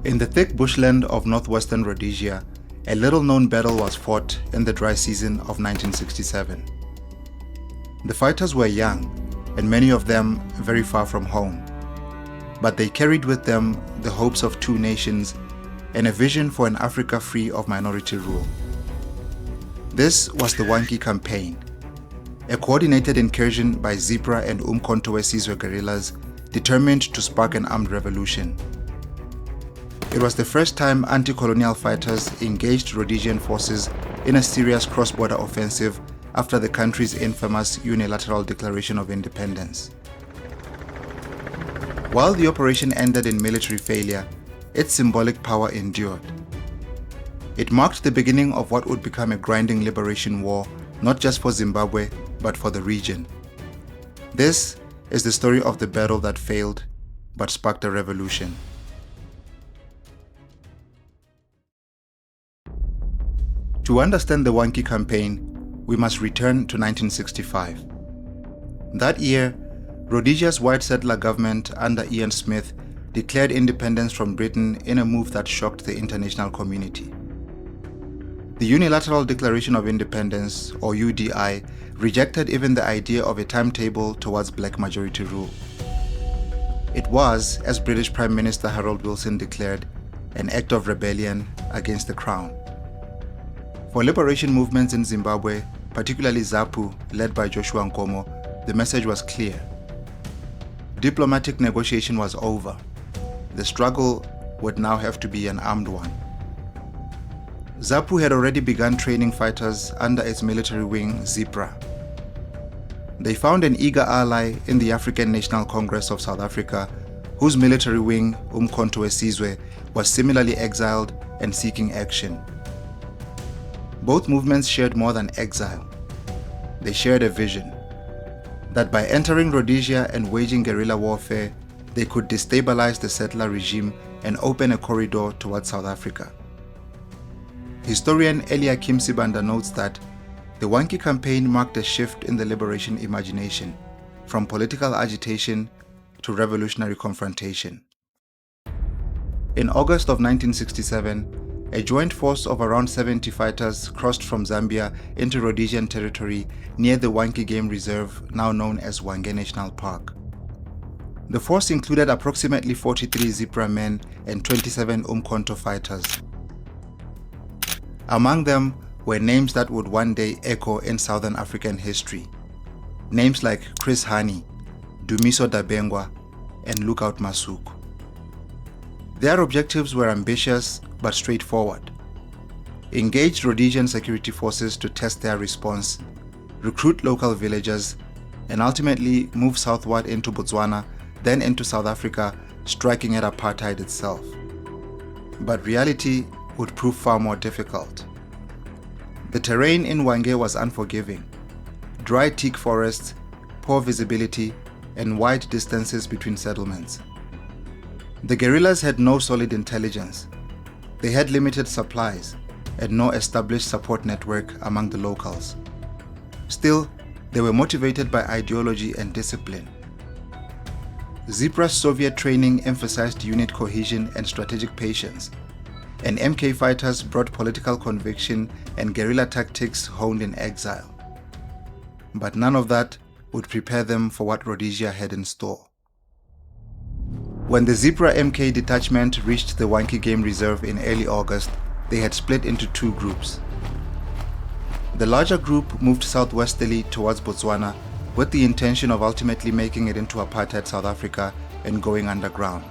In the thick bushland of northwestern Rhodesia, a little-known battle was fought in the dry season of 1967. The fighters were young, and many of them very far from home, but they carried with them the hopes of two nations and a vision for an Africa free of minority rule. This was the Wankie Campaign, a coordinated incursion by ZIPRA and Umkhonto Sizwe guerrillas determined to spark an armed revolution. It was the first time anti-colonial fighters engaged Rhodesian forces in a serious cross-border offensive after the country's infamous unilateral declaration of independence. While the operation ended in military failure, its symbolic power endured. It marked the beginning of what would become a grinding liberation war, not just for Zimbabwe, but for the region. This is the story of the battle that failed, but sparked a revolution. To understand the Wankie Campaign, we must return to 1965. That year, Rhodesia's white settler government under Ian Smith declared independence from Britain in a move that shocked the international community. The Unilateral Declaration of Independence, or UDI, rejected even the idea of a timetable towards black majority rule. It was, as British Prime Minister Harold Wilson declared, an act of rebellion against the Crown. For liberation movements in Zimbabwe, particularly ZAPU, led by Joshua Nkomo, the message was clear. Diplomatic negotiation was over. The struggle would now have to be an armed one. ZAPU had already begun training fighters under its military wing, ZIPRA. They found an eager ally in the African National Congress of South Africa, whose military wing, Umkhonto Sizwe, was similarly exiled and seeking action. Both movements shared more than exile. They shared a vision that by entering Rhodesia and waging guerrilla warfare, they could destabilize the settler regime and open a corridor towards South Africa. Historian Eliakim Sibanda notes that the Wankie Campaign marked a shift in the liberation imagination, from political agitation to revolutionary confrontation. In August of 1967, a joint force of around 70 fighters crossed from Zambia into Rhodesian territory near the Wankie Game Reserve, now known as Hwange National Park. The force included approximately 43 ZIPRA men and 27 Umkhonto fighters. Among them were names that would one day echo in Southern African history. Names like Chris Hani, Dumiso Dabengwa, and Lookout Masuku. Their objectives were ambitious but straightforward. Engage Rhodesian security forces to test their response, recruit local villagers, and ultimately move southward into Botswana, then into South Africa, striking at apartheid itself. But reality would prove far more difficult. The terrain in Hwange was unforgiving. Dry teak forests, poor visibility, and wide distances between settlements. The guerrillas had no solid intelligence. They had limited supplies and no established support network among the locals. Still, they were motivated by ideology and discipline. ZIPRA's Soviet training emphasized unit cohesion and strategic patience, and MK fighters brought political conviction and guerrilla tactics honed in exile. But none of that would prepare them for what Rhodesia had in store. When the ZIPRA MK detachment reached the Wankie Game Reserve in early August, they had split into two groups. The larger group moved southwesterly towards Botswana with the intention of ultimately making it into apartheid South Africa and going underground.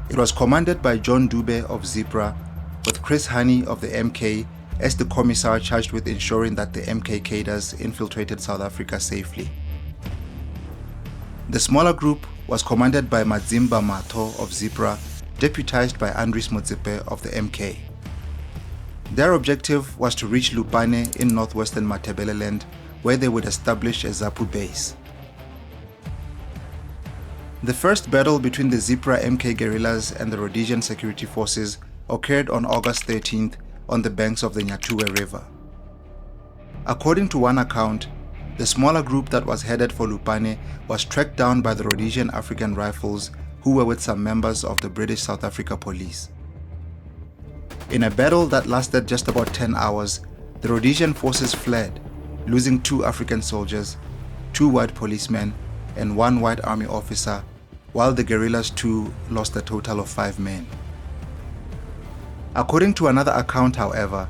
It was commanded by John Dube of ZIPRA, with Chris Hani of the MK as the commissar charged with ensuring that the MK cadres infiltrated South Africa safely. The smaller group was commanded by Madzimba Matho of ZIPRA, deputized by Andries Motsepe of the MK. Their objective was to reach Lupane in northwestern Matabeleland, where they would establish a ZAPU base. The first battle between the ZIPRA MK guerrillas and the Rhodesian security forces occurred on August 13th on the banks of the Nyathube River. According to one account, the smaller group that was headed for Lupane was tracked down by the Rhodesian African Rifles, who were with some members of the British South Africa Police. In a battle that lasted just about 10 hours, the Rhodesian forces fled, losing 2 African soldiers, 2 white policemen, and 1 white army officer, while the guerrillas too lost a total of 5 men. According to another account, however,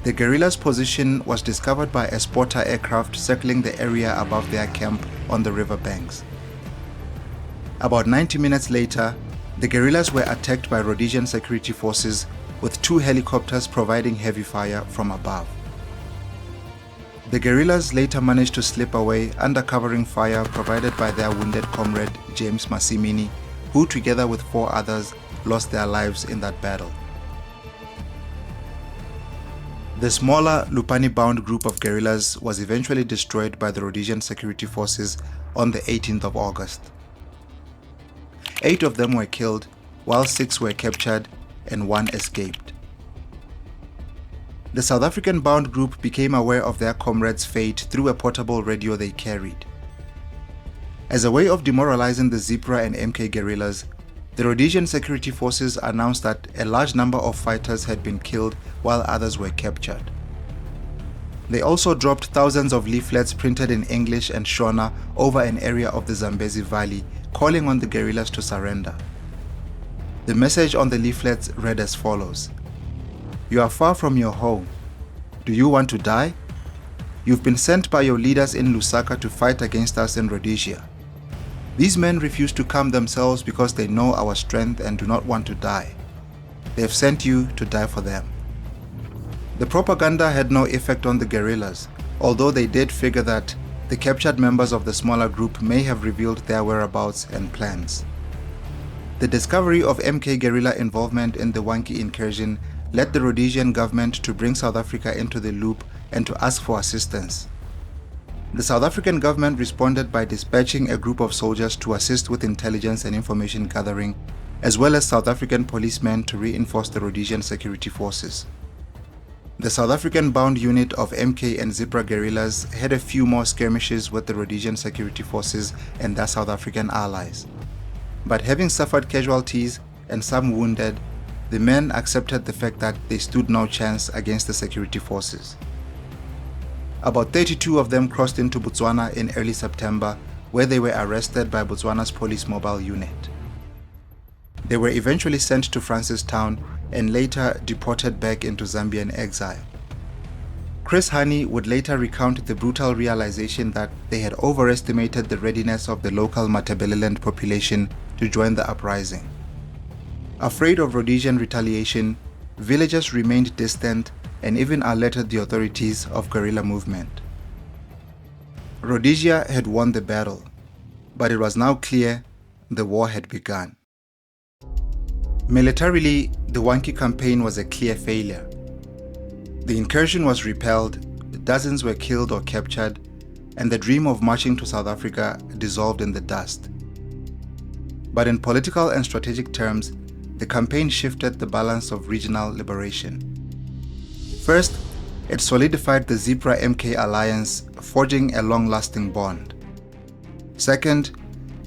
the guerrillas' position was discovered by a spotter aircraft circling the area above their camp on the river banks. About 90 minutes later, the guerrillas were attacked by Rhodesian security forces, with 2 helicopters providing heavy fire from above. The guerrillas later managed to slip away under covering fire provided by their wounded comrade James Masimini, who together with 4 others lost their lives in that battle. The smaller Lupani-bound group of guerrillas was eventually destroyed by the Rhodesian security forces on the 18th of August. 8 of them were killed, while 6 were captured and 1 escaped. The South African-bound group became aware of their comrades' fate through a portable radio they carried. As a way of demoralizing the ZIPRA and MK guerrillas, the Rhodesian security forces announced that a large number of fighters had been killed while others were captured. They also dropped thousands of leaflets printed in English and Shona over an area of the Zambezi Valley, calling on the guerrillas to surrender. The message on the leaflets read as follows: "You are far from your home. Do you want to die? You've been sent by your leaders in Lusaka to fight against us in Rhodesia. These men refuse to come themselves because they know our strength and do not want to die. They have sent you to die for them." The propaganda had no effect on the guerrillas, although they did figure that the captured members of the smaller group may have revealed their whereabouts and plans. The discovery of MK guerrilla involvement in the Wankie incursion led the Rhodesian government to bring South Africa into the loop and to ask for assistance. The South African government responded by dispatching a group of soldiers to assist with intelligence and information gathering, as well as South African policemen to reinforce the Rhodesian security forces. The South African-bound unit of MK and ZIPRA guerrillas had a few more skirmishes with the Rhodesian security forces and their South African allies. But having suffered casualties and some wounded, the men accepted the fact that they stood no chance against the security forces. About 32 of them crossed into Botswana in early September, where they were arrested by Botswana's police mobile unit. They were eventually sent to Francistown and later deported back into Zambian exile. Chris Hani would later recount the brutal realization that they had overestimated the readiness of the local Matabeleland population to join the uprising. Afraid of Rhodesian retaliation, villagers remained distant and even alerted the authorities of guerrilla movement. Rhodesia had won the battle, but it was now clear the war had begun. Militarily, the Wankie Campaign was a clear failure. The incursion was repelled, dozens were killed or captured, and the dream of marching to South Africa dissolved in the dust. But in political and strategic terms, the campaign shifted the balance of regional liberation. First, it solidified the ZIPRA-MK alliance, forging a long-lasting bond. Second,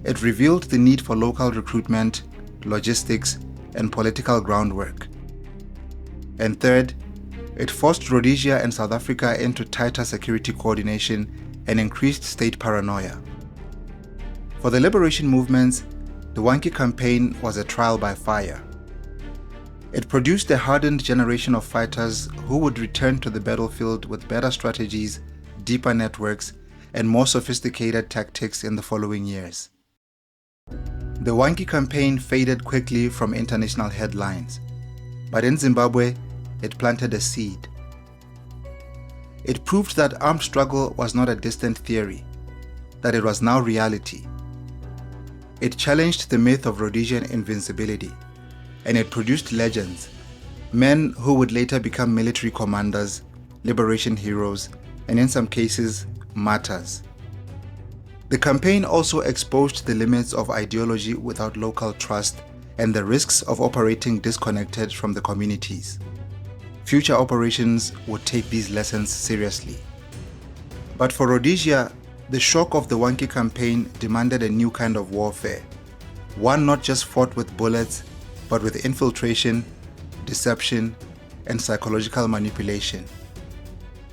it revealed the need for local recruitment, logistics, and political groundwork. And third, it forced Rhodesia and South Africa into tighter security coordination and increased state paranoia. For the liberation movements, the Wankie Campaign was a trial by fire. It produced a hardened generation of fighters who would return to the battlefield with better strategies, deeper networks, and more sophisticated tactics in the following years. The Wankie Campaign faded quickly from international headlines, but in Zimbabwe, it planted a seed. It proved that armed struggle was not a distant theory, that it was now reality. It challenged the myth of Rhodesian invincibility, and it produced legends, men who would later become military commanders, liberation heroes, and in some cases, martyrs. The campaign also exposed the limits of ideology without local trust and the risks of operating disconnected from the communities. Future operations would take these lessons seriously. But for Rhodesia, the shock of the Wankie Campaign demanded a new kind of warfare, One not just fought with bullets, but with infiltration, deception, and psychological manipulation.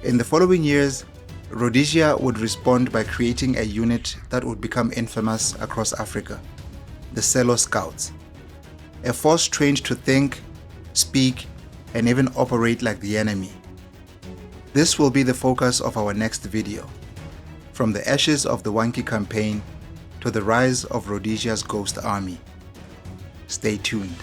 In the following years, Rhodesia would respond by creating a unit that would become infamous across Africa, the Sello Scouts, a force trained to think, speak, and even operate like the enemy. This will be the focus of our next video, from the ashes of the Wankie Campaign to the rise of Rhodesia's Ghost Army. Stay tuned.